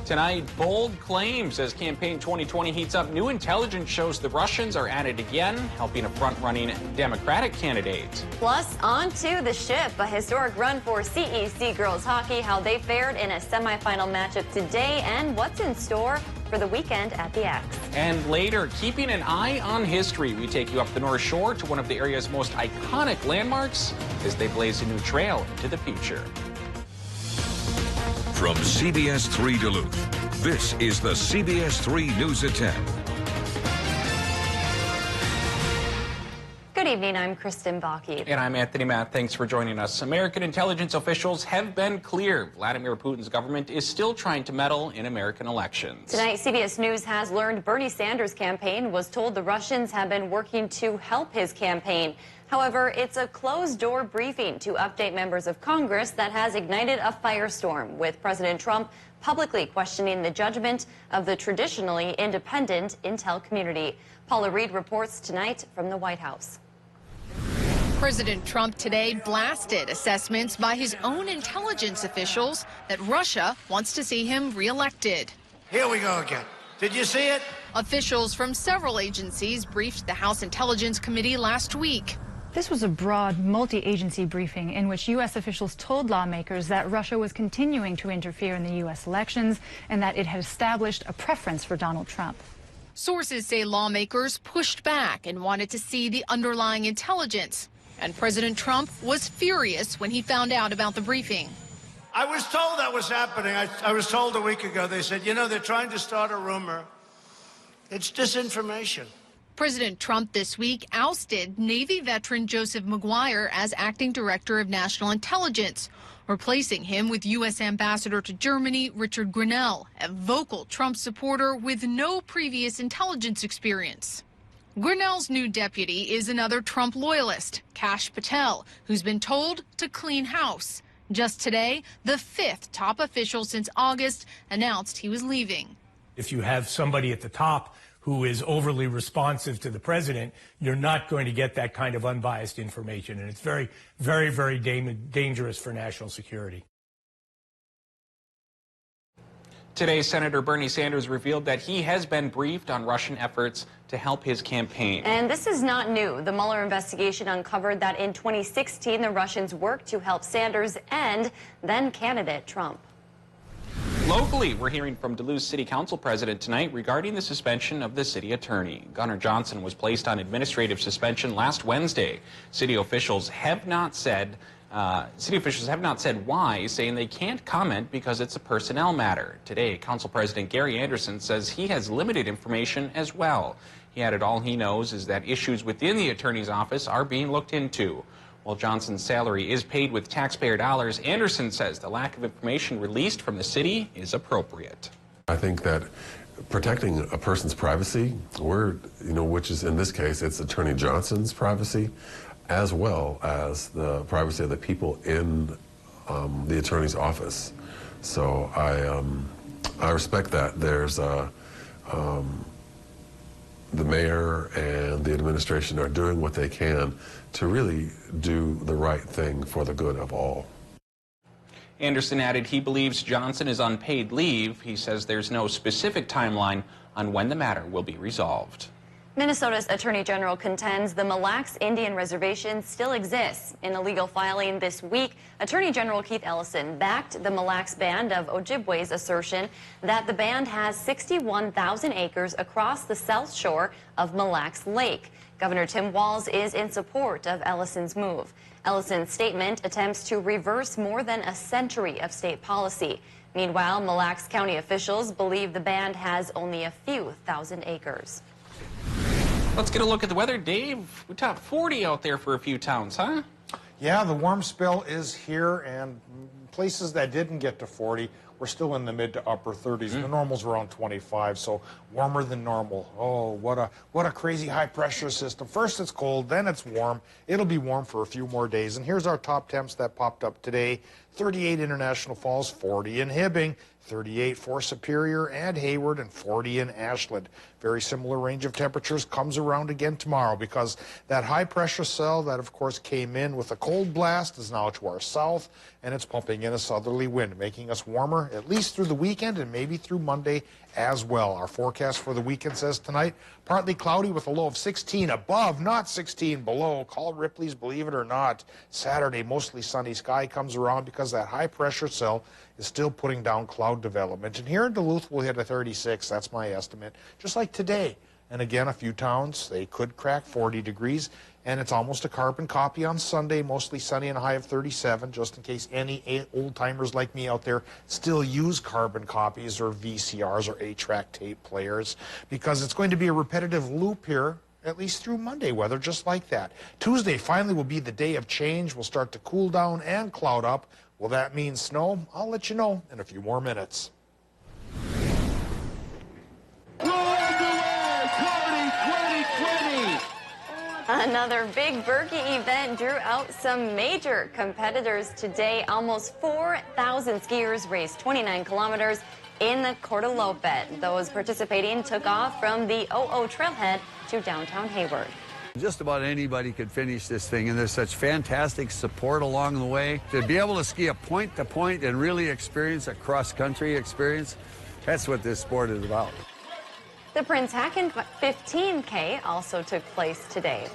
Tonight, bold claims as campaign 2020 heats up. New intelligence shows the Russians are at it again, helping a front-running Democratic candidate. Plus, on to the ship, a historic run for CEC girls hockey, how they fared in a semifinal matchup today, and what's in store for the weekend at the X. And later, keeping an eye on history, we take you up the North Shore to one of the area's most iconic landmarks as they blaze a new trail into the future. From CBS3 Duluth, this is the CBS3 News at 10. Good evening, I'm Kristen Baki. And I'm Anthony Matt. Thanks for joining us. American intelligence officials have been clear. Vladimir Putin's government is still trying to meddle in American elections. Tonight, CBS News has learned Bernie Sanders' campaign was told the Russians have been working to help his campaign. However, it's a closed-door briefing to update members of Congress that has ignited a firestorm, with President Trump publicly questioning the judgment of the traditionally independent intel community. Paula Reed reports tonight from the White House. President Trump today blasted assessments by his own intelligence officials that Russia wants to see him reelected. Here we go again. Did you see it? Officials from several agencies briefed the House Intelligence Committee last week. This was a broad, multi-agency briefing in which U.S. officials told lawmakers that Russia was continuing to interfere in the U.S. elections and that it had established a preference for Donald Trump. Sources say lawmakers pushed back and wanted to see the underlying intelligence. And President Trump was furious when he found out about the briefing. I was told that was happening. I was told a week ago. They said, you know, they're trying to start a rumor. It's disinformation. President Trump this week ousted Navy veteran Joseph McGuire as acting director of national intelligence, replacing him with U.S. Ambassador to Germany Richard Grenell, a vocal Trump supporter with no previous intelligence experience. Grenell's new deputy is another Trump loyalist, Kash Patel, who's been told to clean house. Just today, the fifth top official since August announced he was leaving. If you have somebody at the top who is overly responsive to the president, you're not going to get that kind of unbiased information. And it's very, very, very dangerous for national security. Today, Senator Bernie Sanders revealed that he has been briefed on Russian efforts to help his campaign. And this is not new. The Mueller investigation uncovered that in 2016, the Russians worked to help Sanders and then candidate Trump. Locally, we're hearing from Duluth City Council President tonight regarding the suspension of the city attorney. Gunnar Johnson was placed on administrative suspension last Wednesday. City officials have not said why, saying they can't comment because it's a personnel matter. Today, Council President Gary Anderson says he has limited information as well. He added all he knows is that issues within the attorney's office are being looked into. While Johnson's salary is paid with taxpayer dollars, Anderson says the lack of information released from the city is appropriate. I think that protecting a person's privacy, which is in this case, it's Attorney Johnson's privacy, as well as the privacy of the people in the attorney's office. So I respect that. There's the mayor and the administration are doing what they can to really do the right thing for the good of all. Anderson added he believes Johnson is on paid leave. He says there's no specific timeline on when the matter will be resolved. Minnesota's Attorney General contends the Mille Lacs Indian Reservation still exists. In a legal filing this week, Attorney General Keith Ellison backed the Mille Lacs Band of Ojibwe's assertion that the band has 61,000 acres across the south shore of Mille Lacs Lake. Governor Tim Walz is in support of Ellison's move. Ellison's statement attempts to reverse more than a century of state policy. Meanwhile, Mille Lacs County officials believe the band has only a few thousand acres. Let's get a look at the weather. Dave, we topped 40 out there for a few towns, huh? Yeah, the warm spell is here, and places that didn't get to 40, we're still in the mid to upper 30s. The normal's around 25, so warmer than normal. Oh, what a crazy high pressure system. First it's cold, then it's warm. It'll be warm for a few more days. And here's our top temps that popped up today. 38 International Falls, 40 in Hibbing, 38 for Superior and Hayward, and 40 in Ashland. Very similar range of temperatures comes around again tomorrow because that high pressure cell that of course came in with a cold blast is now to our south, and it's pumping in a southerly wind, making us warmer warmer, at least through the weekend and maybe through Monday as well. Our forecast for the weekend says tonight, partly cloudy with a low of 16 above, not 16 below. Call Ripley's, believe it or not. Saturday, mostly sunny sky comes around because that high pressure cell is still putting down cloud development. And here in Duluth, we'll hit a 36. That's my estimate, just like today. And again, a few towns, they could crack 40 degrees. And it's almost a carbon copy on Sunday, mostly sunny and a high of 37, just in case any old-timers like me out there still use carbon copies or VCRs or 8-track tape players, because it's going to be a repetitive loop here, at least through Monday weather, just like that. Tuesday finally will be the day of change. We'll start to cool down and cloud up. Will that mean snow? I'll let you know in a few more minutes. Another big Berkey event drew out some major competitors today. Almost 4,000 skiers raced 29 kilometers in the Cortalope. Those participating took off from the OO Trailhead to downtown Hayward. Just about anybody could finish this thing, and there's such fantastic support along the way. To be able to ski a point-to-point and really experience a cross-country experience, that's what this sport is about. The Prince Hacken 15K also took place today.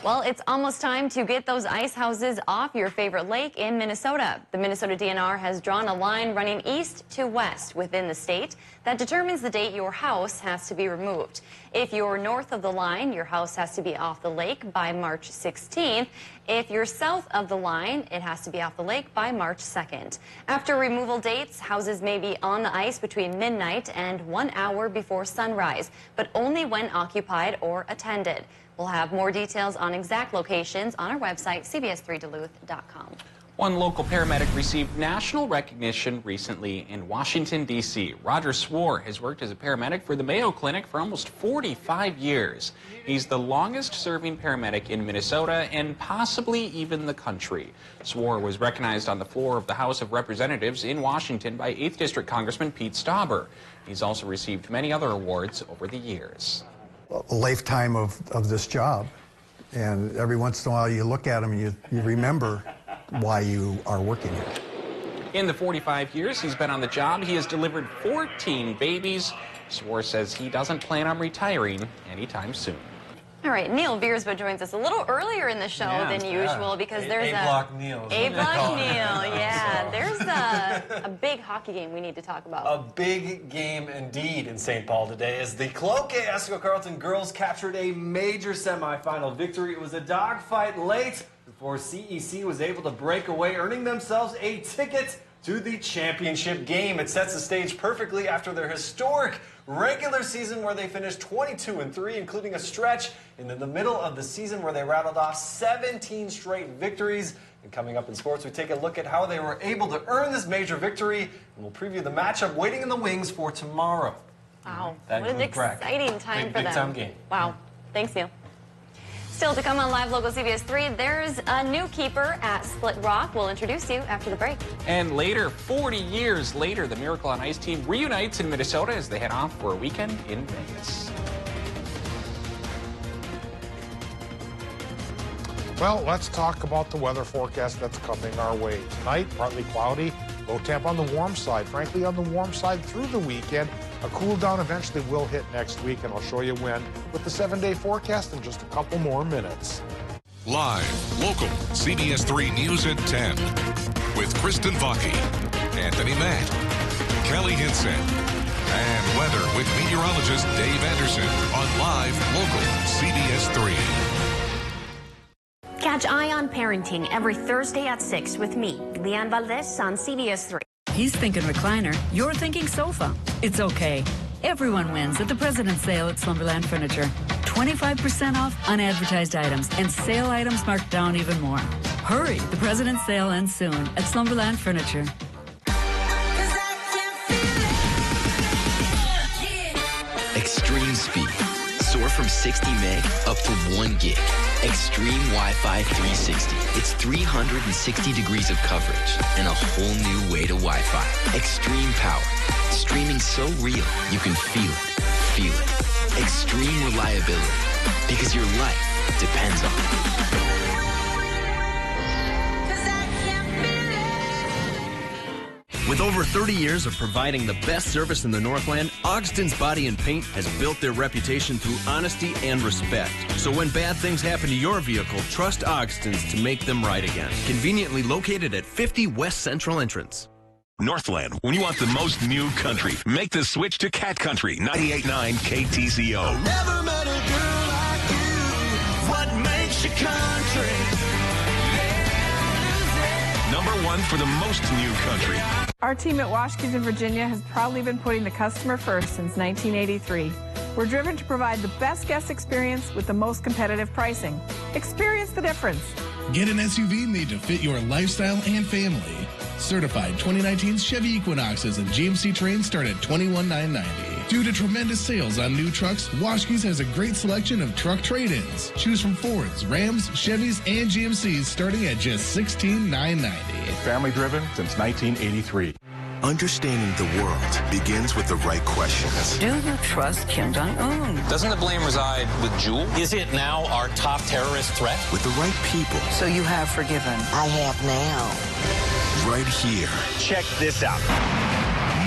Well, it's almost time to get those ice houses off your favorite lake in Minnesota. The Minnesota DNR has drawn a line running east to west within the state that determines the date your house has to be removed. If you're north of the line, your house has to be off the lake by March 16th. If you're south of the line, it has to be off the lake by March 2nd. After removal dates, houses may be on the ice between midnight and 1 hour before sunrise, but only when occupied or attended. We'll have more details on exact locations on our website, CBS3Duluth.com. One local paramedic received national recognition recently in Washington, D.C. Roger Swore has worked as a paramedic for the Mayo Clinic for almost 45 years. He's the longest-serving paramedic in Minnesota and possibly even the country. Swore was recognized on the floor of the House of Representatives in Washington by 8th District Congressman Pete Stauber. He's also received many other awards over the years. A lifetime of this job, and every once in a while you look at them and you remember why you are working here. In the 45 years he's been on the job, he has delivered 14 babies. Swore says he doesn't plan on retiring anytime soon. All right, Neil Viersma joins us a little earlier in the show than usual because there's A-block Neil. A-block Neil, yeah. There's a big hockey game we need to talk about. A big game indeed in St. Paul today as the Cloquet Esco-Carlton girls captured a major semifinal victory. It was a dogfight late before CEC was able to break away, earning themselves a ticket to the championship game. It sets the stage perfectly after their historic regular season where they finished 22-3, including a stretch in the middle of the season where they rattled off 17 straight victories. And coming up in sports, we take a look at how they were able to earn this major victory, and we'll preview the matchup waiting in the wings for tomorrow. Wow, what an exciting time for them. Big time game. Wow, thanks, Neil. Still to come on Live Local CBS 3, there's a new keeper at Split Rock. We'll introduce you after the break. And later, 40 years later, the Miracle on Ice team reunites in Minnesota as they head off for a weekend in Vegas. Well, let's talk about the weather forecast that's coming our way. Tonight, partly cloudy, low temp on the warm side. Frankly, on the warm side through the weekend. A cool down eventually will hit next week, and I'll show you when with the 7-day forecast in just a couple more minutes. Live, local, CBS 3 News at 10 with Kristen Vaki, Anthony Matt, Kelly Hinson, and weather with meteorologist Dave Anderson on Live, local, CBS 3. Catch Eye on Parenting every Thursday at 6 with me, Leanne Valdez on CBS 3. He's thinking recliner, you're thinking sofa. It's okay. Everyone wins at the President's Sale at Slumberland Furniture. 25% off unadvertised items and sale items marked down even more. Hurry, the President's Sale ends soon at Slumberland Furniture. Extreme speed. Soar from 60 meg up to 1 gig. Extreme Wi-Fi 360. It's 360 degrees of coverage and a whole new way to Wi-Fi. Extreme power. Streaming so real, you can feel it. Feel it. Extreme reliability. Because your life depends on it. With over 30 years of providing the best service in the Northland, Ogston's Body and Paint has built their reputation through honesty and respect. So when bad things happen to your vehicle, trust Ogston's to make them right again. Conveniently located at 50 West Central Entrance. Northland, when you want the most new country, make the switch to Cat Country 98.9 KTZO. Never met a girl like you. What makes you country? #1 for the most new country. Our team at Washington, Virginia has proudly been putting the customer first since 1983. We're driven to provide the best guest experience with the most competitive pricing. Experience the difference. Get an SUV made to fit your lifestyle and family. Certified 2019 Chevy Equinoxes and GMC Terrain start at $21,990. Due to tremendous sales on new trucks, Washkes has a great selection of truck trade-ins. Choose from Fords, Rams, Chevys, and GMCs starting at just $16,990. Family driven since 1983. Understanding the world begins with the right questions. Do you trust Kim Jong-un? Doesn't the blame reside with Jewel? Is it now our top terrorist threat? With the right people. So you have forgiven. I have now. Right here. Check this out.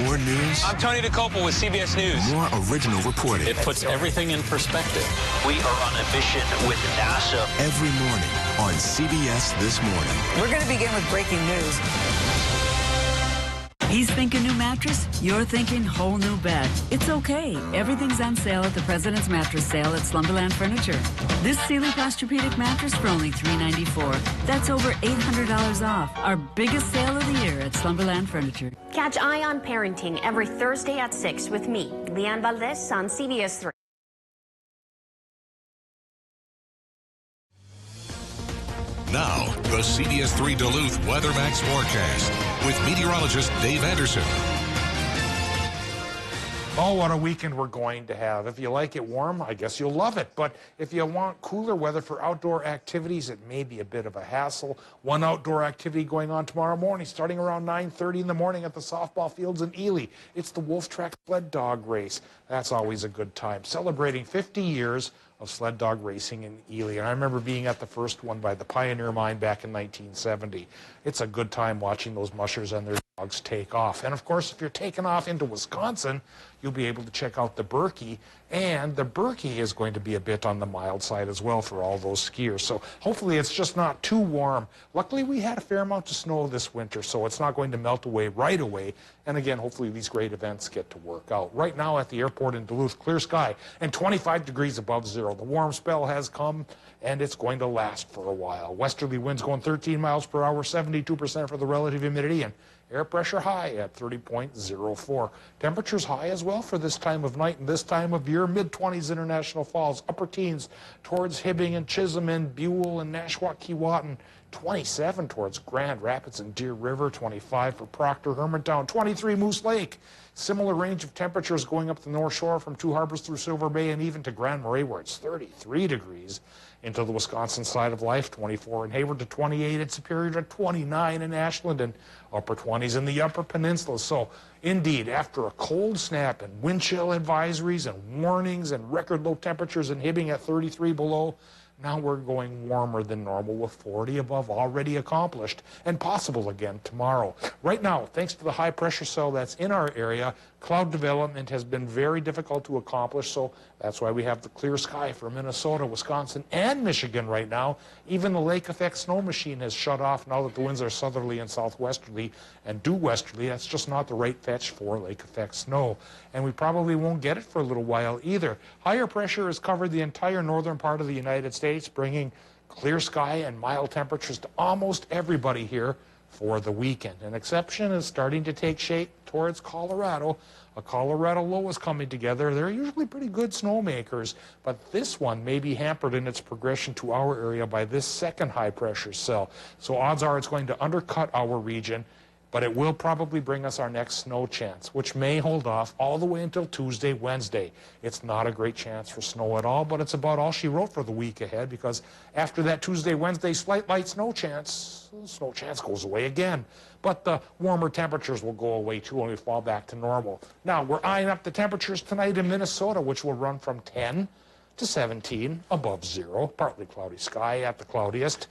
More news. I'm Tony DeCopel with CBS News. More original reporting. It puts everything in perspective. We are on a mission with NASA. Every morning on CBS This Morning. We're going to begin with breaking news. He's thinking new mattress, you're thinking whole new bed. It's okay. Everything's on sale at the President's Mattress Sale at Slumberland Furniture. This Sealy Posturepedic mattress for only $394. That's over $800 off. Our biggest sale of the year at Slumberland Furniture. Catch Eye on Parenting every Thursday at 6 with me, Leanne Valdez on CBS3. Now, the CBS3 Duluth WeatherMax forecast with meteorologist Dave Anderson. Oh, what a weekend we're going to have. If you like it warm, I guess you'll love it. But if you want cooler weather for outdoor activities, it may be a bit of a hassle. One outdoor activity going on tomorrow morning, starting around 9:30 in the morning at the softball fields in Ely. It's the Wolf Track Sled Dog Race. That's always a good time. Celebrating 50 years of sled dog racing in Ely. And I remember being at the first one by the Pioneer Mine back in 1970. It's a good time watching those mushers and their dogs take off. And of course, if you're taking off into Wisconsin, you'll be able to check out the Berkey. And the Berkey is going to be a bit on the mild side as well for all those skiers. So hopefully it's just not too warm. Luckily, we had a fair amount of snow this winter, so it's not going to melt away right away. And again, hopefully these great events get to work out. Right now at the airport in Duluth, clear sky and 25 degrees above zero. The warm spell has come, and it's going to last for a while. Westerly winds going 13 miles per hour, 72% for the relative humidity, and air pressure high at 30.04. Temperatures high as well for this time of night and this time of year. Mid-20s International Falls, upper teens towards Hibbing and Chisholm and Buell and Nashwauk, Keewatin. 27 towards Grand Rapids and Deer River. 25 for Proctor, Hermantown. 23 Moose Lake. Similar range of temperatures going up the North Shore from Two Harbors through Silver Bay and even to Grand Marais, where it's 33 degrees. Into the Wisconsin side of life, 24 in Hayward to 28 in Superior to 29 in Ashland and upper 20s in the Upper Peninsula. So indeed, after a cold snap and wind chill advisories and warnings and record low temperatures in Hibbing at 33 below, now we're going warmer than normal with 40 above already accomplished and possible again tomorrow. Right now, thanks to the high pressure cell that's in our area, cloud development has been very difficult to accomplish, so that's why we have the clear sky for Minnesota, Wisconsin, and Michigan right now. Even the lake effect snow machine has shut off now that the winds are southerly and southwesterly and due westerly. That's just not the right fetch for lake effect snow. And we probably won't get it for a little while either. Higher pressure has covered the entire northern part of the United States, bringing clear sky and mild temperatures to almost everybody here for the weekend. An exception is starting to take shape towards Colorado. A Colorado low is coming together. They're usually pretty good snowmakers, but this one may be hampered in its progression to our area by this second high pressure cell. So odds are it's going to undercut our region, but it will probably bring us our next snow chance, which may hold off all the way until Tuesday, Wednesday. It's not a great chance for snow at all, but it's about all she wrote for the week ahead, because after that Tuesday, Wednesday slight light snow chance, the snow chance goes away again. But the warmer temperatures will go away too when we fall back to normal. Now, we're eyeing up the temperatures tonight in Minnesota, which will run from 10 to 17 above zero, partly cloudy sky at the cloudiest.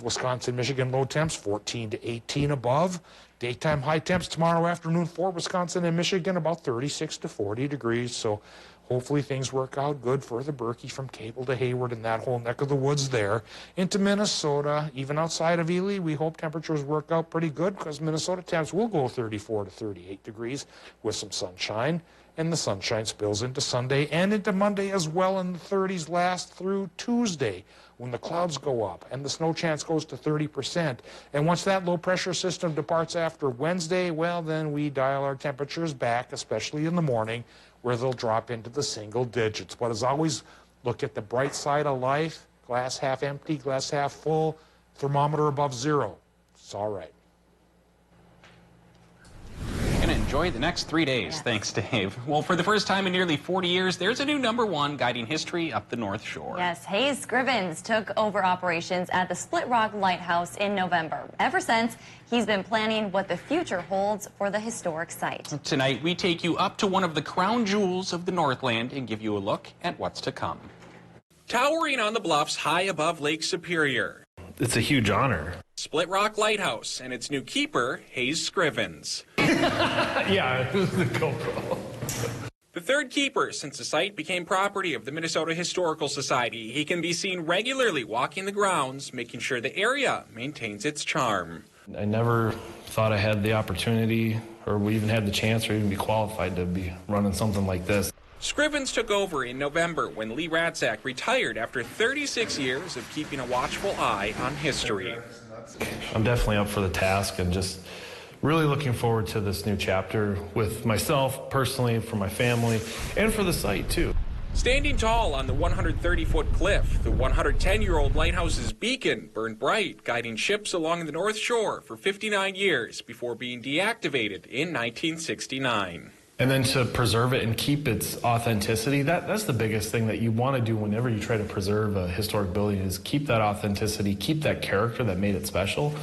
Wisconsin, Michigan low temps 14 to 18 above. Daytime high temps tomorrow afternoon for Wisconsin and Michigan, about 36 to 40 degrees. So hopefully things work out good for the Berkey from Cable to Hayward and that whole neck of the woods there. Into Minnesota, even outside of Ely, we hope temperatures work out pretty good because Minnesota temps will go 34 to 38 degrees with some sunshine. And the sunshine spills into Sunday and into Monday as well, in the 30s last through Tuesday when the clouds go up and the snow chance goes to 30%. And once that low pressure system departs after Wednesday, well, then we dial our temperatures back, especially in the morning, where they'll drop into the single digits. But as always, look at the bright side of life. Glass half empty, glass half full, thermometer above zero. It's all right. Gonna enjoy the next 3 days. Thanks, Dave. Well, for the first time in nearly 40 years, there's a new #1 guiding history up the North Shore. Yes, Hayes Scrivens took over operations at the Split Rock Lighthouse in November. Ever since, he's been planning what the future holds for the historic site. Tonight, we take you up to one of the crown jewels of the Northland and give you a look at what's to come. Towering on the bluffs high above Lake Superior, it's a huge honor. Split Rock Lighthouse and its new keeper, Hayes Scrivens. Yeah, it was the GoPro. The third keeper since the site became property of the Minnesota Historical Society. He can be seen regularly walking the grounds, making sure the area maintains its charm. I never thought I had the opportunity, or we even had the chance, or even be qualified to be running something like this. Scrivens took over in November when Lee Ratzak retired after 36 years of keeping a watchful eye on history. I'm definitely up for the task and just really looking forward to this new chapter with myself personally, for my family, and for the site too. Standing tall on the 130-foot cliff, the 110-year-old lighthouse's beacon burned bright, guiding ships along the North Shore for 59 years before being deactivated in 1969. And then to preserve it and keep its authenticity, that's the biggest thing that you want to do whenever you try to preserve a historic building, is keep that authenticity, keep that character that made it special.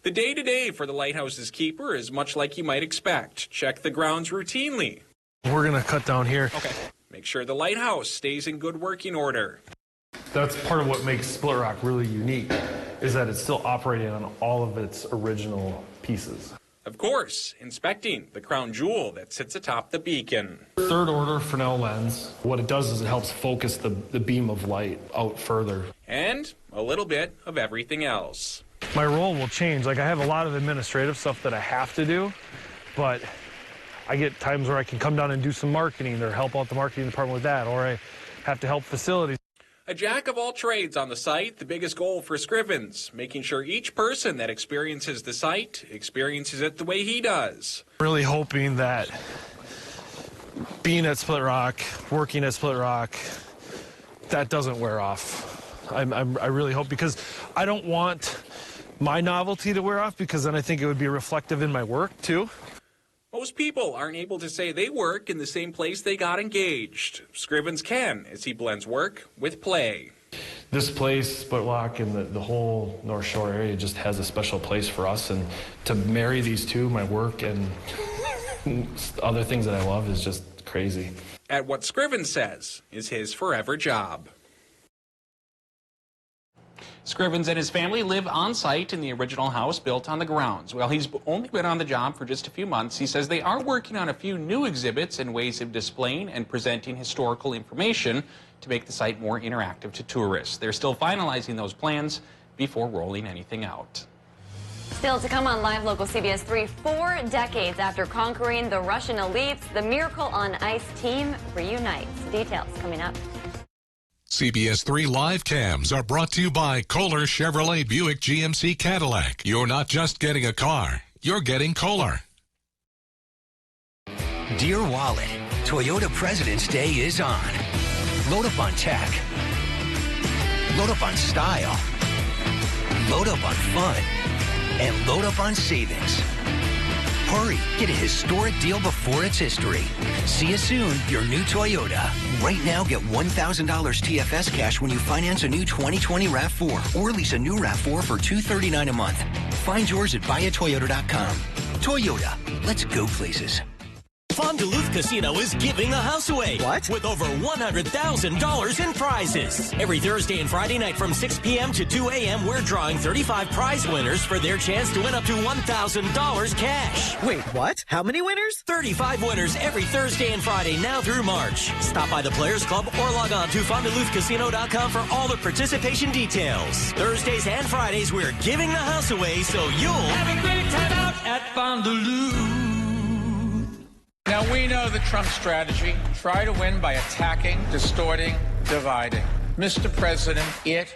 The day-to-day for the lighthouse's keeper is much like you might expect. Check the grounds routinely. We're going to cut down here. Okay. Make sure the lighthouse stays in good working order. That's part of what makes Split Rock really unique, is that it's still operating on all of its original pieces. Of course, inspecting the crown jewel that sits atop the beacon. Third order Fresnel lens. What it does is it helps focus the beam of light out further. And a little bit of everything else. My role will change. Like, I have a lot of administrative stuff that I have to do, but I get times where I can come down and do some marketing or help out the marketing department with that, or I have to help facilities. A jack of all trades on the site, the biggest goal for Scrivens, making sure each person that experiences the site experiences it the way he does. Really hoping that being at Split Rock, working at Split Rock, that doesn't wear off. I really hope, because I don't want my novelty to wear off, because then I think it would be reflective in my work too. Most people aren't able to say they work in the same place they got engaged. Scrivens can, as he blends work with play. This place, Split Rock, and the whole North Shore area just has a special place for us, and to marry these two, my work and other things that I love, is just crazy. At what Scrivens says is his forever job. Scrivens and his family live on site in the original house built on the grounds. Well, he's only been on the job for just a few months. He says they are working on a few new exhibits and ways of displaying and presenting historical information to make the site more interactive to tourists. They're still finalizing those plans before rolling anything out. Still to come on Live Local CBS 3, 4 decades after conquering the Russian elites, the Miracle on Ice team reunites. Details coming up. CBS 3 live cams are brought to you by Kohler Chevrolet Buick GMC Cadillac. You're not just getting a car, you're getting Kohler. Dear Wallet, Toyota President's Day is on. Load up on tech. Load up on style. Load up on fun. And load up on savings. Hurry, get a historic deal before it's history. See you soon, your new Toyota. Right now, get $1,000 TFS cash when you finance a new 2020 RAV4 or lease a new RAV4 for $239 a month. Find yours at buyatoyota.com. Toyota, let's go places. Fond du Duluth Casino is giving a house away. What? With over $100,000 in prizes. Every Thursday and Friday night from 6 p.m. to 2 a.m., we're drawing 35 prize winners for their chance to win up to $1,000 cash. Wait, what? How many winners? 35 winners every Thursday and Friday now through March. Stop by the Players Club or log on to FondDuluthCasino.com for all the participation details. Thursdays and Fridays, we're giving the house away so you'll have a great time out at Fond du Duluth. Now, we know the Trump strategy. Try to win by attacking, distorting, dividing. Mr. President, it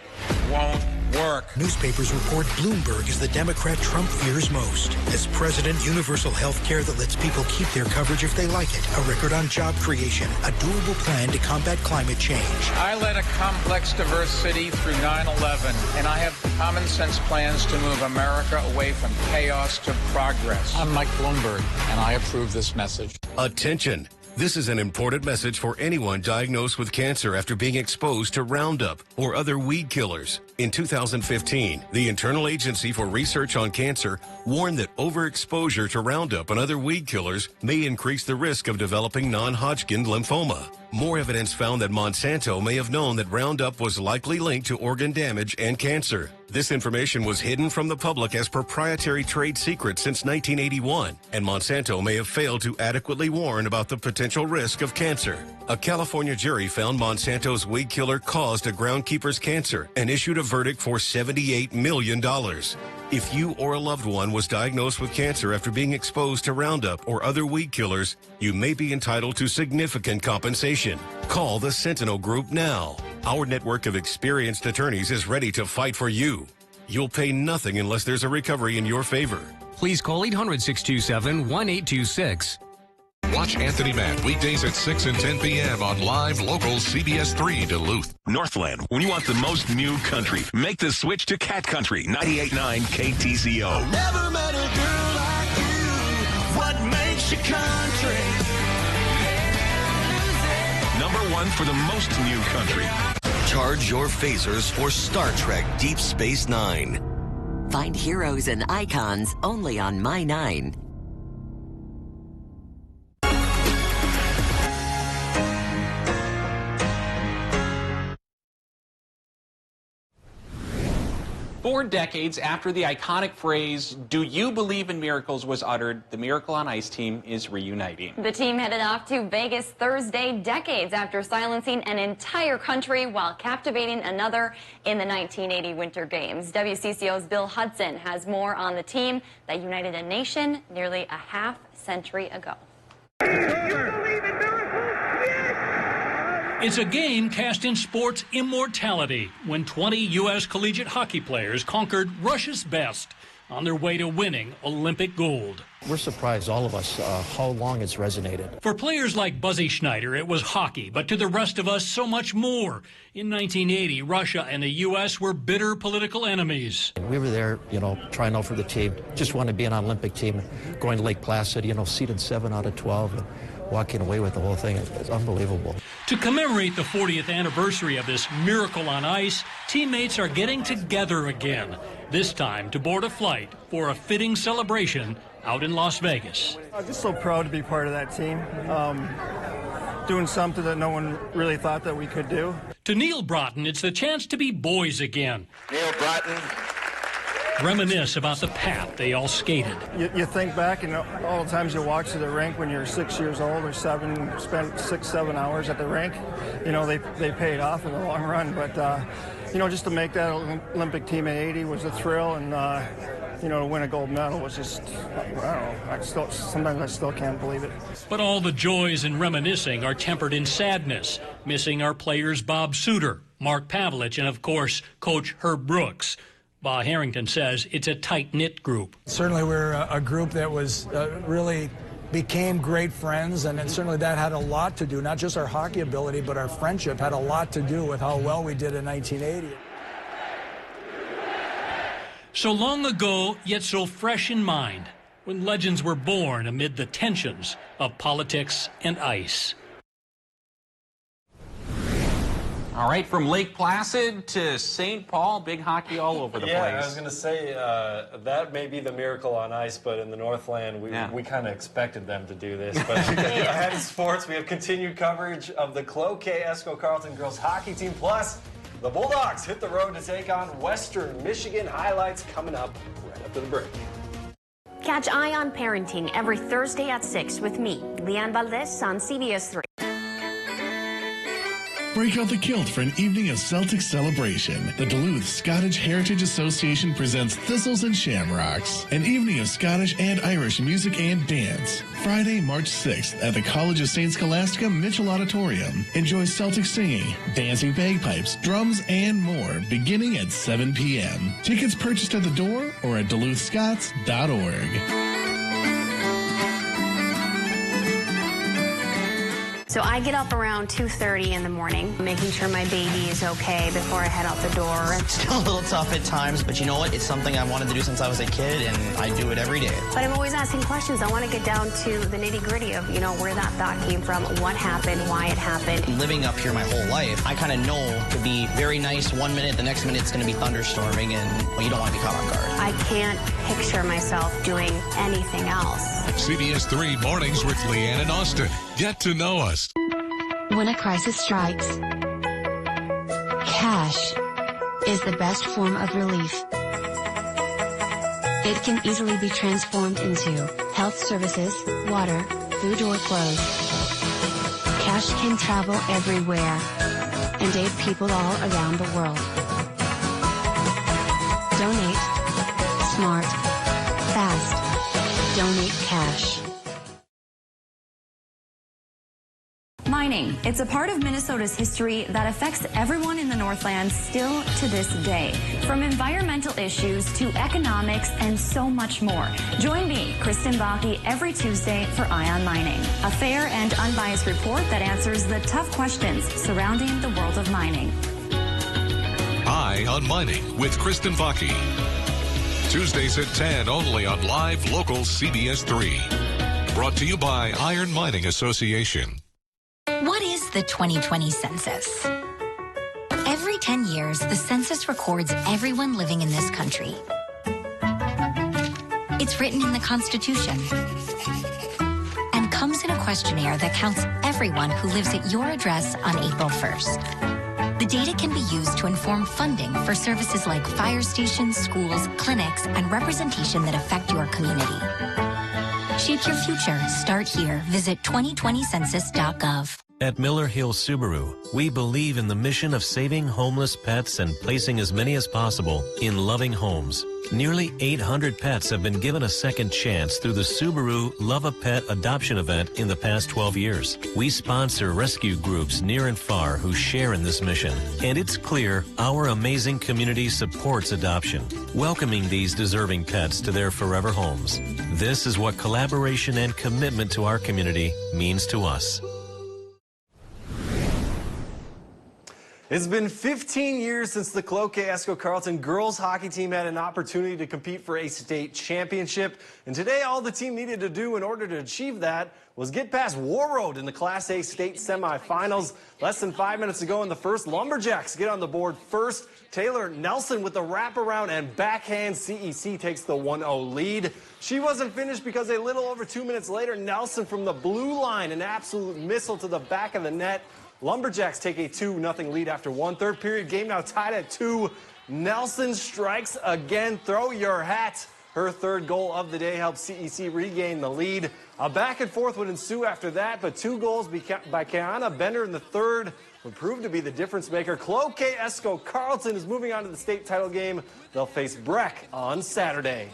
won't work. Newspapers report Bloomberg is the Democrat Trump fears most. As president, universal health care that lets people keep their coverage if they like it. A record on job creation. A doable plan to combat climate change. I led a complex, diverse city through 9/11, and I have common sense plans to move America away from chaos to progress. I'm Mike Bloomberg, and I approve this message. Attention. This is an important message for anyone diagnosed with cancer after being exposed to Roundup or other weed killers. In 2015, the Internal Agency for Research on Cancer warned that overexposure to Roundup and other weed killers may increase the risk of developing non-Hodgkin lymphoma. More evidence found that Monsanto may have known that Roundup was likely linked to organ damage and cancer. This information was hidden from the public as proprietary trade secret since 1981, and Monsanto may have failed to adequately warn about the potential risk of cancer. A California jury found Monsanto's weed killer caused a groundkeeper's cancer and issued a verdict for $78 million. If you or a loved one was diagnosed with cancer after being exposed to Roundup or other weed killers, you may be entitled to significant compensation. Call the Sentinel Group now. Our network of experienced attorneys is ready to fight for you. You'll pay nothing unless there's a recovery in your favor. Please call 800-627-1826. Watch Anthony Matt weekdays at 6 and 10 p.m. on live local CBS3 Duluth. Northland, when you want the most new country, make the switch to Cat Country 98.9 KTCO. Never met a girl like you. What makes you country? #1 for the most new country. Charge your phasers for Star Trek Deep Space Nine. Find heroes and icons only on My 9. For decades after the iconic phrase, "Do you believe in miracles?" was uttered, the Miracle on Ice team is reuniting. The team headed off to Vegas Thursday, decades after silencing an entire country while captivating another in the 1980 Winter Games. WCCO's Bill Hudson has more on the team that united a nation nearly a half-century ago. It's a game cast in sports immortality when 20 U.S. collegiate hockey players conquered Russia's best on their way to winning Olympic gold. We're surprised, all of us, how long it's resonated. For players like Buzzy Schneider, it was hockey, but to the rest of us, so much more. In 1980, Russia and the U.S. were bitter political enemies. We were there, trying out for the team. Just wanted to be an Olympic team, going to Lake Placid, seeded 7 out of 12. And walking away with the whole thing, it's unbelievable. To commemorate the 40th anniversary of this miracle on ice, teammates are getting together again, this time to board a flight for a fitting celebration out in Las Vegas. I'm just so proud to be part of that team, doing something that no one really thought that we could do. To Neil Broughton, it's the chance to be boys again. Neil Broughton. Reminisce about the path they all skated. You think back and all the times you walked to the rink when you're 6 years old or 7, spent 6-7 hours at the rink, they paid off in the long run. But, just to make that Olympic team at 80 was a thrill, and, to win a gold medal was just, I don't know, sometimes I still can't believe it. But all the joys in reminiscing are tempered in sadness, missing our players Bob Suter, Mark Pavlich, and, of course, Coach Herb Brooks. Bob Harrington says it's a tight-knit group. Certainly we're a group that was really became great friends, and certainly that had a lot to do, not just our hockey ability, but our friendship had a lot to do with how well we did in 1980. So long ago, yet so fresh in mind, when legends were born amid the tensions of politics and ice. All right, from Lake Placid to St. Paul, big hockey all over the place. Yeah, I was going to say that may be the miracle on ice, but in the Northland, we kind of expected them to do this. But ahead of sports, we have continued coverage of the Cloquet Esco Carleton girls hockey team, plus the Bulldogs hit the road to take on Western Michigan. Highlights coming up right after the break. Catch Eye on Parenting every Thursday at 6 with me, Leanne Valdez, on CBS3. Break out the kilt for an evening of Celtic celebration. The Duluth Scottish Heritage Association presents Thistles and Shamrocks, an evening of Scottish and Irish music and dance. Friday, March 6th at the College of St. Scholastica Mitchell Auditorium. Enjoy Celtic singing, dancing bagpipes, drums, and more, beginning at 7 p.m. Tickets purchased at the door or at duluthscots.org. So I get up around 2:30 in the morning, making sure my baby is okay before I head out the door. It's still a little tough at times, but you know what? It's something I wanted to do since I was a kid, and I do it every day. But I'm always asking questions. I want to get down to the nitty-gritty of, where that thought came from, what happened, why it happened. Living up here my whole life, I kind of know to be very nice one minute, the next minute it's going to be thunderstorming, and you don't want to be caught off guard. I can't picture myself doing anything else. CBS3 Mornings with Leanne and Austin. Get to know us. When a crisis strikes, cash is the best form of relief. It can easily be transformed into health services, water, food, or clothes. Cash can travel everywhere and aid people all around the world. Donate. Smart. Fast. Donate cash. Mining. It's a part of Minnesota's history that affects everyone in the Northland still to this day. From environmental issues to economics and so much more. Join me, Kristen Baki, every Tuesday for Eye on Mining, a fair and unbiased report that answers the tough questions surrounding the world of mining. Eye on Mining with Kristen Baki. Tuesdays at 10 only on live local CBS3. Brought to you by Iron Mining Association. What is the 2020 census? Every 10 years, the census records everyone living in this country. It's written in the Constitution and comes in a questionnaire that counts everyone who lives at your address on April 1st. The data can be used to inform funding for services like fire stations, schools, clinics, and representation that affect your community. Shape your future. Start here. Visit 2020census.gov. At Miller Hill Subaru, we believe in the mission of saving homeless pets and placing as many as possible in loving homes. Nearly 800 pets have been given a second chance through the Subaru Love a Pet adoption event in the past 12 years. We sponsor rescue groups near and far who share in this mission. And it's clear our amazing community supports adoption, welcoming these deserving pets to their forever homes. This is what collaboration and commitment to our community means to us. It's been 15 years since the Cloquet Esco Carleton girls hockey team had an opportunity to compete for a state championship. And today, all the team needed to do in order to achieve that was get past Warroad in the Class A state semifinals. Less than 5 minutes ago in the first, Lumberjacks get on the board first. Taylor Nelson with the wraparound and backhand. CEC takes the 1-0 lead. She wasn't finished because a little over 2 minutes later, Nelson from the blue line, an absolute missile to the back of the net. Lumberjacks take a 2-0 lead after one. Third period game now tied at 2. Nelson strikes again. Throw your hat. Her third goal of the day helps CEC regain the lead. A back and forth would ensue after that, but 2 goals by Kiana Bender in the third would prove to be the difference maker. Cloquet Esco Carleton is moving on to the state title game. They'll face Breck on Saturday.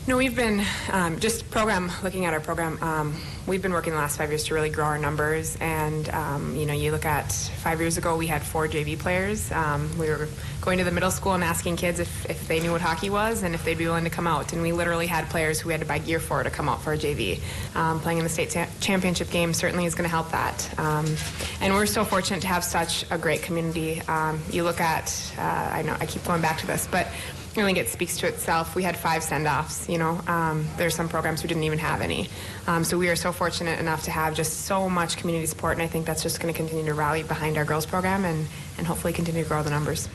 No, we've been looking at our program, we've been working the last 5 years to really grow our numbers. And, you look at 5 years ago, we had 4 JV players. We were going to the middle school and asking kids if they knew what hockey was and if they'd be willing to come out. And we literally had players who we had to buy gear for to come out for a JV. Playing in the state championship game certainly is going to help that. And we're so fortunate to have such a great community. You look at, I know I keep going back to this, but I think it speaks to itself. We had 5 send-offs, you know. There's some programs who didn't even have any. So we are so fortunate enough to have just so much community support, and I think that's just going to continue to rally behind our girls program and hopefully continue to grow the numbers.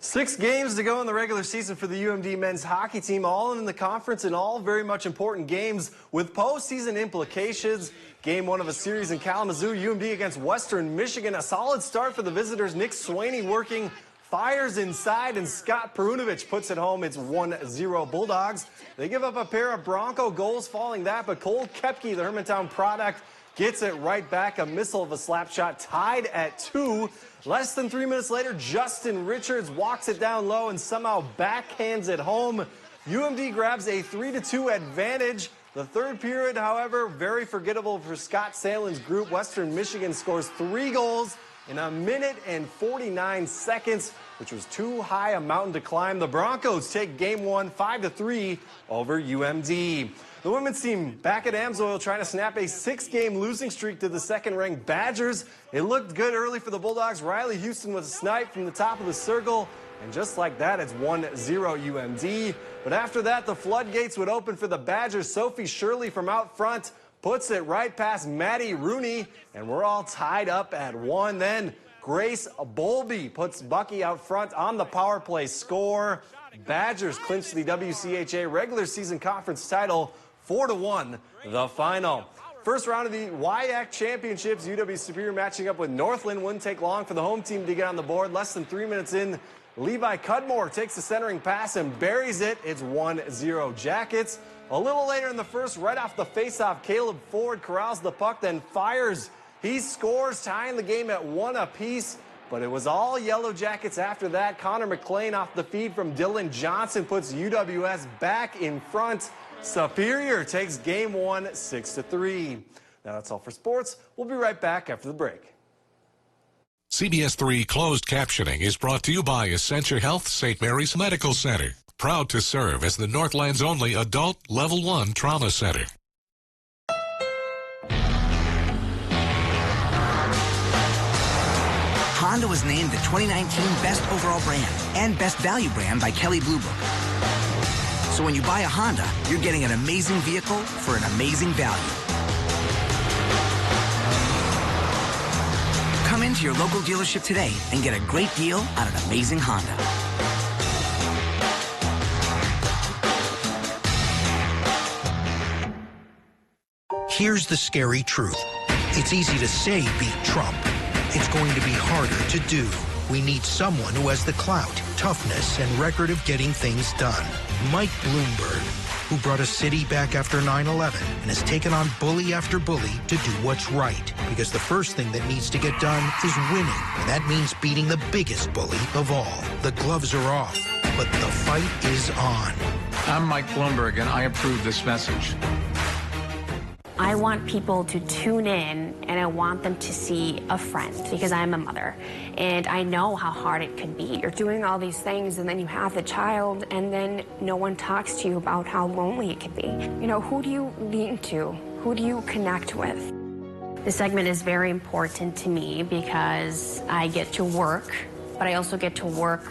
6 games to go in the regular season for the UMD men's hockey team, all in the conference and all very much important games with postseason implications. Game 1 of a series in Kalamazoo, UMD against Western Michigan. A solid start for the visitors. Nick Swaney working, fires inside, and Scott Perunovich puts it home. It's 1-0 Bulldogs. They give up a pair of Bronco goals following that, but Cole Koepke, the Hermantown product, gets it right back. A missile of a slap shot, tied at 2. Less than 3 minutes later, Justin Richards walks it down low and somehow backhands it home. UMD grabs a 3-2 advantage. The third period, however, very forgettable for Scott Salen's group. Western Michigan scores 3 goals in 1 minute and 49 seconds, which was too high a mountain to climb. The Broncos take game 1 5-3 over UMD. The women's team back at Amsoil trying to snap a 6-game losing streak to the second-ranked Badgers. It looked good early for the Bulldogs. Riley Houston with a snipe from the top of the circle. And just like that, it's 1-0 UMD. But after that, the floodgates would open for the Badgers. Sophie Shirley from out front puts it right past Maddie Rooney. And we're all tied up at 1. Then Grace Bowlby puts Bucky out front on the power play score. Badgers clinch the WCHA regular season conference title 4-1, the final. First round of the WIAC Championships, UW Superior matching up with Northland. Wouldn't take long for the home team to get on the board. Less than 3 minutes in, Levi Cudmore takes the centering pass and buries it. It's 1-0 Jackets. A little later in the first, right off the faceoff, Caleb Ford corrals the puck, then fires. He scores, tying the game at 1 apiece. But it was all Yellow Jackets after that. Connor McLean off the feed from Dylan Johnson puts UWS back in front. Superior takes game 1 6-3. Now that's all for sports. We'll be right back after the break. CBS3 closed captioning is brought to you by Essentia Health St. Mary's Medical Center. Proud to serve as the Northland's only adult Level 1 trauma center. Honda was named the 2019 Best Overall Brand and Best Value Brand by Kelley Blue Book. So when you buy a Honda, you're getting an amazing vehicle for an amazing value. Come into your local dealership today and get a great deal on an amazing Honda. Here's the scary truth. It's easy to say beat Trump. It's going to be harder to do. We need someone who has the clout, toughness, and record of getting things done. Mike Bloomberg, who brought a city back after 9/11 and has taken on bully after bully to do what's right. Because the first thing that needs to get done is winning, and that means beating the biggest bully of all. The gloves are off, but the fight is on. I'm Mike Bloomberg, and I approve this message. I want people to tune in, and I want them to see a friend, because I'm a mother and I know how hard it could be. You're doing all these things and then you have the child and then no one talks to you about how lonely it could be. You know, who do you lean to? Who do you connect with? This segment is very important to me because I get to work, but I also get to work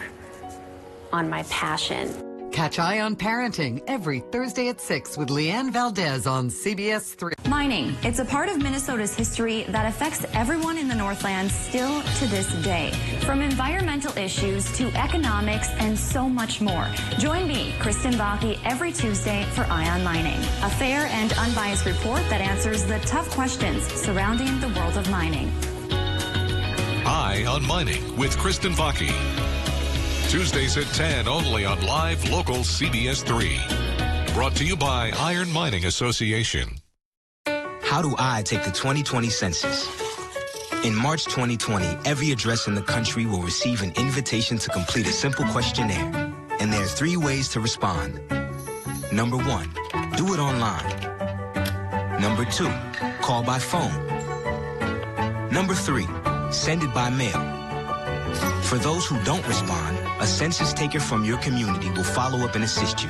on my passion. Catch Eye on Parenting every Thursday at 6 with Leanne Valdez on CBS3. Mining. It's a part of Minnesota's history that affects everyone in the Northland still to this day. From environmental issues to economics and so much more. Join me, Kristen Baki, every Tuesday for Eye on Mining. A fair and unbiased report that answers the tough questions surrounding the world of mining. Eye on Mining with Kristen Baki. Tuesdays at 10 only on live local CBS3. Brought to you by Iron Mining Association. How do I take the 2020 census? In March 2020, every address in the country will receive an invitation to complete a simple questionnaire. And there are 3 ways to respond. Number 1, do it online. Number 2, call by phone. Number 3, send it by mail. For those who don't respond, a census taker from your community will follow up and assist you.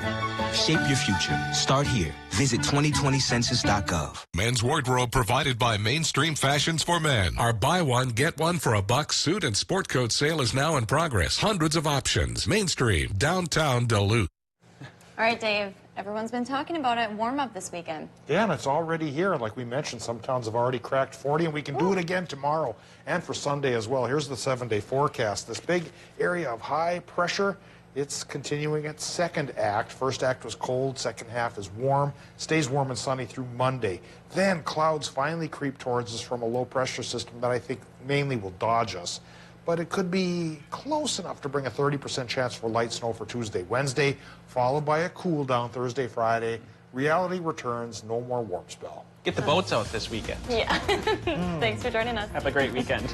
Shape your future. Start here. Visit 2020census.gov. Men's wardrobe provided by Mainstream Fashions for Men. Our buy one, get one for a buck suit and sport coat sale is now in progress. Hundreds of options. Mainstream, downtown Duluth. All right, Dave. Everyone's been talking about it. Warm up this weekend. Yeah, and it's already here. Like we mentioned, some towns have already cracked 40, and we can do it again tomorrow and for Sunday as well. Here's the 7-day forecast. This big area of high pressure, it's continuing its second act. First act was cold, second half is warm, stays warm and sunny through Monday. Then clouds finally creep towards us from a low pressure system that I think mainly will dodge us. But it could be close enough to bring a 30% chance for light snow for Tuesday, Wednesday, followed by a cool down Thursday, Friday. Reality returns, no more warm spell. Get the boats out this weekend. Yeah. Thanks for joining us. Have a great weekend.